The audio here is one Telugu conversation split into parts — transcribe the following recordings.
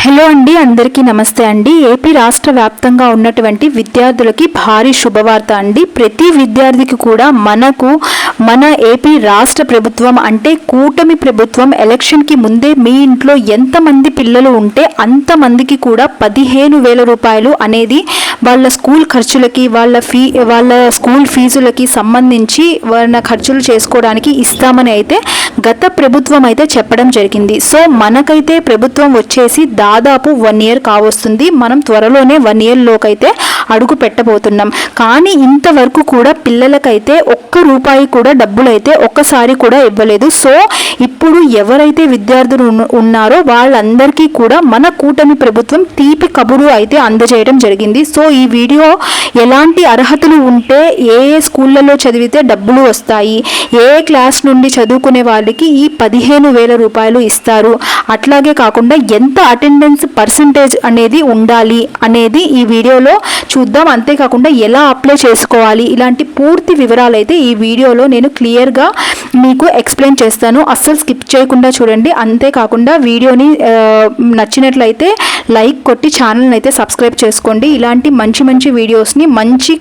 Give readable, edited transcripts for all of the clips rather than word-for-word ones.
హలో అండి, అందరికీ నమస్తే అండి. ఏపీ రాష్ట్ర వ్యాప్తంగా ఉన్నటువంటి విద్యార్థులకి భారీ శుభవార్త అండి. ప్రతి విద్యార్థికి కూడా మన ఏపీ రాష్ట్ర ప్రభుత్వం అంటే కూటమి ప్రభుత్వం ఎలక్షన్కి ముందే మీ ఇంట్లో ఎంతమంది పిల్లలు ఉంటే అంతమందికి కూడా 15,000 రూపాయలు అనేది వాళ్ళ స్కూల్ ఖర్చులకి వాళ్ళ స్కూల్ ఫీజులకి సంబంధించి వాళ్ళ ఖర్చులు చేసుకోవడానికి ఇస్తామని అయితే గత ప్రభుత్వం అయితే చెప్పడం జరిగింది. సో మనకైతే ప్రభుత్వం వచ్చేసి దాదాపు 1 ఇయర్ కావస్తుంది. మనం త్వరలోనే 1 ఇయర్లోకి అయితే అడుగు పెట్టబోతున్నాం. కానీ ఇంతవరకు కూడా పిల్లలకైతే ఒక్క రూపాయి కూడా డబ్బులు అయితే ఒక్కసారి కూడా ఇవ్వలేదు. సో ఇప్పుడు ఎవరైతే విద్యార్థులు ఉన్నారో వాళ్ళందరికీ కూడా మన కూటమి ప్రభుత్వం తీపి కబురు అయితే అందజేయడం జరిగింది. సో ఈ వీడియో ఎలాంటి అర్హతలు ఉంటే ఏ స్కూళ్ళలో చదివితే డబ్బులు వస్తాయి, ఏ క్లాస్ నుండి చదువుకునే వాళ్ళకి ఈ 15,000 రూపాయలు ఇస్తారు, అట్లాగే కాకుండా ఎంత అటెండెన్స్ పర్సంటేజ్ అనేది ఉండాలి అనేది ఈ వీడియోలో చూద్దాం. అంతేకాకుండా ఎలా అప్లై చేసుకోవాలి, ఇలాంటి పూర్తి వివరాలు అయితే ఈ వీడియోలో నేను క్లియర్గా మీకు ఎక్స్ప్లెయిన్ చేస్తాను. అస్సలు స్కిప్ చేయకుండా చూడండి. అంతేకాకుండా వీడియోని నచ్చినట్లయితే లైక్ కొట్టి ఛానల్ని అయితే సబ్స్క్రైబ్ చేసుకోండి. ఇలాంటి మంచి వీడియోస్ని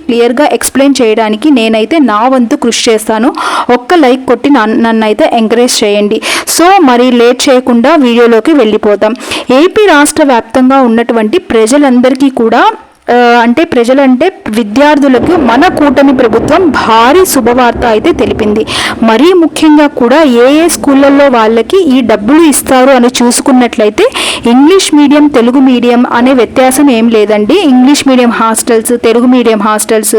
క్లియర్గా ఎక్స్ప్లెయిన్ చేయడానికి నేనైతే నా వంతు కృషి చేస్తాను. ఒక్క లైక్ కొట్టి నన్ను అయితే ఎంకరేజ్ చేయండి. సో మరి లేట్ చేయకుండా వీడియోలోకి వెళ్ళిపోతాం. ఏపీ రాష్ట్ర వ్యాప్తంగా ఉన్నటువంటి ప్రజలందరికీ కూడా ప్రజలంటే విద్యార్థులకు మన కూటమి ప్రభుత్వం భారీ శుభవార్త అయితే తెలిపింది. మరీ ముఖ్యంగా కూడా ఏ స్కూళ్ళల్లో వాళ్ళకి ఈ డబ్బులు ఇస్తారు అని చూసుకున్నట్లయితే ఇంగ్లీష్ మీడియం, తెలుగు మీడియం అనే వ్యత్యాసం ఏం లేదండి. English medium hostels, Telugu medium hostels,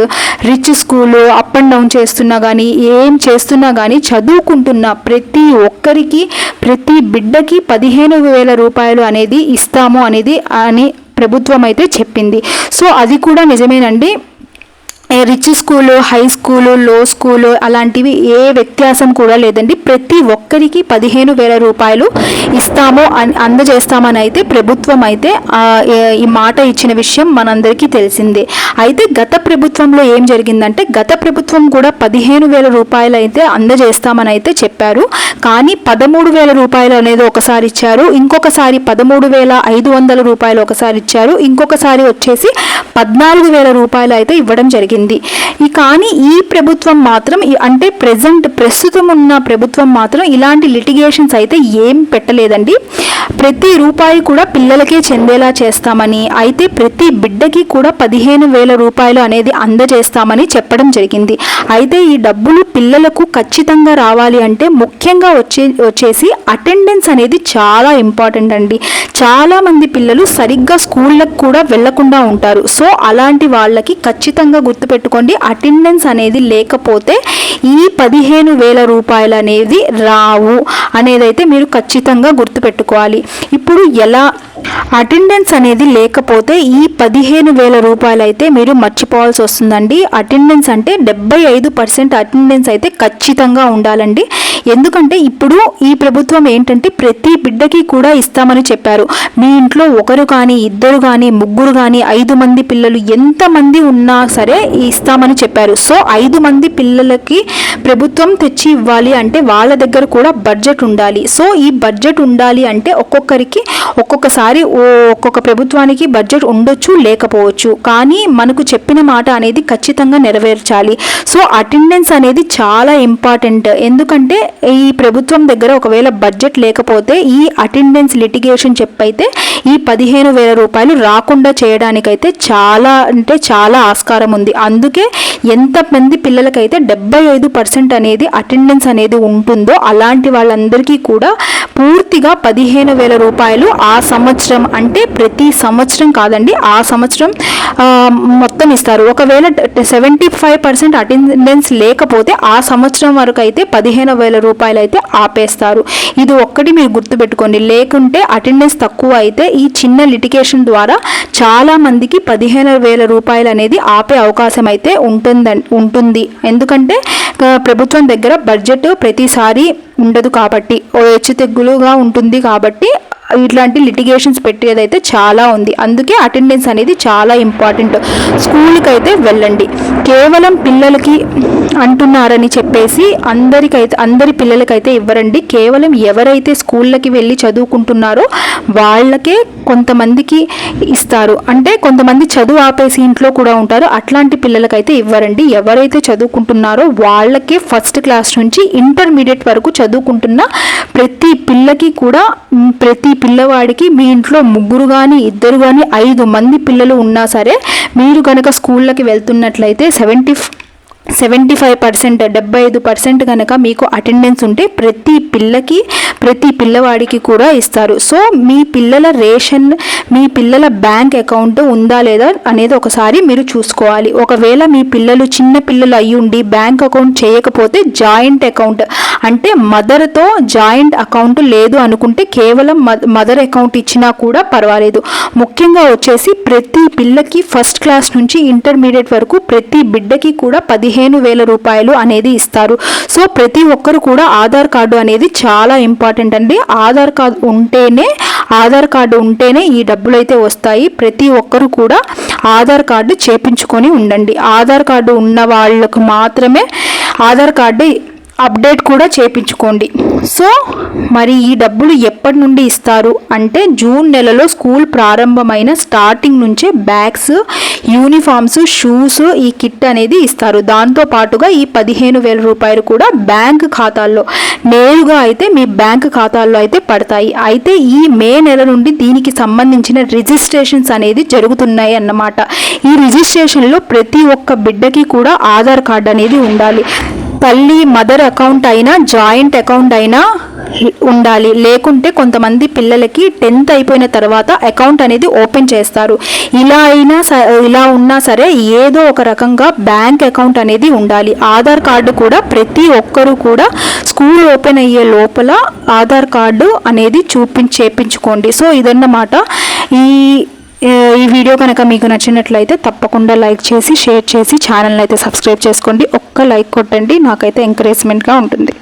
rich school up and down చేస్తున్నా కానీ ఏం చేస్తున్నా కానీ చదువుకుంటున్న ప్రతి ఒక్కరికి, ప్రతి బిడ్డకి 15,000 రూపాయలు అనేది ఇస్తాము అని ప్రభుత్వం అయితే చెప్పింది. సో అది కూడా నిజమేనండి. రిచ్ స్కూలు, హై స్కూలు, లో స్కూలు అలాంటివి ఏ వ్యత్యాసం కూడా లేదండి. ప్రతి ఒక్కరికి 15,000 రూపాయలు అందజేస్తామని అయితే ప్రభుత్వం అయితే ఈ మాట ఇచ్చిన విషయం మనందరికీ తెలిసిందే. అయితే గత ప్రభుత్వంలో ఏం జరిగిందంటే గత ప్రభుత్వం కూడా 15,000 రూపాయలు అయితే అందజేస్తామని అయితే చెప్పారు. కానీ 13,000 రూపాయలు అనేది ఒకసారి ఇచ్చారు, ఇంకొకసారి 13,500 రూపాయలు ఒకసారి ఇచ్చారు, ఇంకొకసారి వచ్చేసి 14,000 రూపాయలు అయితే ఇవ్వడం జరిగింది. కానీ ఈ ప్రభుత్వం మాత్రం అంటే ప్రస్తుతం ఉన్న ప్రభుత్వం మాత్రం ఇలాంటి లిటిగేషన్స్ అయితే ఏం పెట్టలేదండి. ప్రతి రూపాయి కూడా పిల్లలకే చెందేలా చేస్తామని అయితే ప్రతి బిడ్డకి కూడా 15,000 రూపాయలు అనేది అందజేస్తామని చెప్పడం జరిగింది. అయితే ఈ డబ్బులు పిల్లలకు ఖచ్చితంగా రావాలి అంటే ముఖ్యంగా వచ్చేసి అటెండెన్స్ అనేది చాలా ఇంపార్టెంట్ అండి. చాలామంది పిల్లలు సరిగ్గా స్కూళ్ళకు కూడా వెళ్లకుండా ఉంటారు. సో అలాంటి వాళ్ళకి ఖచ్చితంగా గుర్తుపెట్టుకోండి, అటెండెన్స్ అనేది లేకపోతే ఈ 15,000 రూపాయలు అనేది రావు అనేదైతే మీరు ఖచ్చితంగా గుర్తుపెట్టుకోవాలి. ఇప్పుడు ఎలా అటెండెన్స్ అనేది లేకపోతే ఈ 15,000 రూపాయలు అయితే మీరు మర్చిపోవాల్సి వస్తుందండి. అటెండెన్స్ అంటే 75% అటెండెన్స్ అయితే ఖచ్చితంగా ఉండాలండి. ఎందుకంటే ఇప్పుడు ఈ ప్రభుత్వం ఏంటంటే ప్రతి బిడ్డకి కూడా ఇస్తామని చెప్పారు. మీ ఇంట్లో ఒకరు కానీ, ఇద్దరు కానీ, ముగ్గురు కానీ, 5 మంది పిల్లలు ఎంతమంది ఉన్నా సరే ఇస్తామని చెప్పారు. సో 5 మంది పిల్లలకి ప్రభుత్వం తెచ్చి ఇవ్వాలి అంటే వాళ్ళ దగ్గర కూడా బడ్జెట్ ఉండాలి. సో ఈ బడ్జెట్ ఉండాలి అంటే ఒక్కొక్కసారి ఒక్కొక్క ప్రభుత్వానికి బడ్జెట్ ఉండొచ్చు, లేకపోవచ్చు. కానీ మనకు చెప్పిన మాట అనేది ఖచ్చితంగా నెరవేర్చాలి. సో అటెండెన్స్ అనేది చాలా ఇంపార్టెంట్. ఎందుకంటే ఈ ప్రభుత్వం దగ్గర ఒకవేళ బడ్జెట్ లేకపోతే ఈ అటెండెన్స్ లిటిగేషన్ చెప్పైతే ఈ 15,000 రూపాయలు రాకుండా చేయడానికైతే చాలా ఆస్కారం ఉంది. అందుకే ఎంతమంది పిల్లలకైతే 75% అనేది అటెండెన్స్ అనేది ఉంటుందో అలాంటి వాళ్ళందరికీ కూడా పూర్తిగా 15,000 రూపాయలు ఆ సంవత్సరం, అంటే ప్రతి సంవత్సరం కాదండి, ఆ సంవత్సరం మొత్తం ఇస్తారు. ఒకవేళ 75% అటెండెన్స్ లేకపోతే ఆ సంవత్సరం వరకు అయితే 15,000 రూపాయలు అయితే ఆపేస్తారు. ఇది ఒక్కటి మీరు గుర్తుపెట్టుకోండి. లేకుంటే అటెండెన్స్ తక్కువ అయితే ఈ చిన్న లిటిగేషన్ ద్వారా చాలా మందికి 15,000 రూపాయలు అనేది ఆపే అవకాశం అయితే ఉంటుంది. ఎందుకంటే ప్రభుత్వం దగ్గర బడ్జెట్ ప్రతిసారి ఉండదు కాబట్టి, హెచ్చుతగ్గులుగా ఉంటుంది కాబట్టి ఇట్లాంటి లిటిగేషన్స్ పెట్టేదైతే చాలా ఉంది. అందుకే అటెండెన్స్ అనేది చాలా ఇంపార్టెంట్. స్కూల్కి అయితే వెళ్ళండి. కేవలం పిల్లలకి అంటున్నారని చెప్పేసి అందరి పిల్లలకైతే ఇవ్వరండి. కేవలం ఎవరైతే స్కూళ్ళకి వెళ్ళి చదువుకుంటున్నారో వాళ్ళకే కొంతమందికి ఇస్తారు. అంటే కొంతమంది చదువు ఆపేసి ఇంట్లో కూడా ఉంటారు, అట్లాంటి పిల్లలకైతే ఇవ్వరండి. ఎవరైతే చదువుకుంటున్నారో వాళ్ళకే ఫస్ట్ క్లాస్ నుంచి ఇంటర్మీడియట్ వరకు చదువుకుంటున్న ప్రతి పిల్లకి కూడా, ప్రతి పిల్లవాడికి మీ ఇంట్లో 3 కానీ 2 కానీ 5 మంది పిల్లలు ఉన్నా సరే మీరు కనుక స్కూళ్ళకి వెళ్తున్నట్లయితే 75% 75% కనుక మీకు అటెండెన్స్ ఉంటే ప్రతి పిల్లవాడికి కూడా ఇస్తారు. సో మీ పిల్లల రేషన్, మీ పిల్లల బ్యాంక్ అకౌంట్ ఉందా లేదా అనేది ఒకసారి మీరు చూసుకోవాలి. ఒకవేళ మీ పిల్లలు చిన్న పిల్లలు అయ్యుండి బ్యాంక్ అకౌంట్ చేయకపోతే జాయింట్ అకౌంట్, అంటే మదర్తో జాయింట్ అకౌంట్ లేదు అనుకుంటే కేవలం మదర్ అకౌంట్ ఇచ్చినా కూడా పర్వాలేదు. ముఖ్యంగా వచ్చేసి ప్రతి పిల్లకి ఫస్ట్ క్లాస్ నుంచి ఇంటర్మీడియట్ వరకు ప్రతి బిడ్డకి కూడా 15,000 రూపాయలు అనేది ఇస్తారు. సో ప్రతి ఒక్కరు కూడా ఆధార్ కార్డు అనేది చాలా ఇంపార్టెంట్ అండి. ఆధార్ కార్డు ఉంటేనే ఈ డబ్బులు అయితే వస్తాయి. ప్రతి ఒక్కరు కూడా ఆధార్ కార్డు చేపించుకొని ఉండండి. ఆధార్ కార్డు ఉన్న వాళ్ళకు మాత్రమే ఆధార్ కార్డు అప్డేట్ కూడా చేపించుకోండి. సో మరి ఈ డబ్బులు ఎప్పటి నుండి ఇస్తారు అంటే జూన్ నెలలో స్కూల్ ప్రారంభమైన స్టార్టింగ్ నుంచే బ్యాగ్స్, యూనిఫామ్స్, షూస్, ఈ కిట్ అనేది ఇస్తారు. దాంతో పాటుగా ఈ 15,000 రూపాయలు కూడా బ్యాంక్ ఖాతాల్లో నేరుగా అయితే మీ బ్యాంక్ ఖాతాల్లో అయితే పడతాయి. అయితే ఈ మే నెల నుండి దీనికి సంబంధించిన రిజిస్ట్రేషన్స్ అనేది జరుగుతున్నాయి అన్నమాట. ఈ రిజిస్ట్రేషన్లో ప్రతి ఒక్క బిడ్డకి కూడా ఆధార్ కార్డు అనేది ఉండాలి. తల్లి మదర్ అకౌంట్ అయినా జాయింట్ అకౌంట్ అయినా ఉండాలి. లేకుంటే కొంతమంది పిల్లలకి 10th అయిపోయిన తర్వాత అకౌంట్ అనేది ఓపెన్ చేస్తారు. ఇలా ఉన్నా సరే ఏదో ఒక రకంగా బ్యాంక్ అకౌంట్ అనేది ఉండాలి. ఆధార్ కార్డు కూడా ప్రతి ఒక్కరూ కూడా స్కూల్ ఓపెన్ అయ్యే లోపల ఆధార్ కార్డు అనేది చేపించుకోండి. సో ఇదన్నమాట. ఈ వీడియో కనుక మీకు నచ్చినట్లయితే తప్పకుండా లైక్ చేసి, షేర్ చేసి ఛానల్ని అయితే సబ్స్క్రైబ్ చేసుకోండి. ఒక్క లైక్ కొట్టండి, నాకైతే ఎంకరేజ్మెంట్గా ఉంటుంది.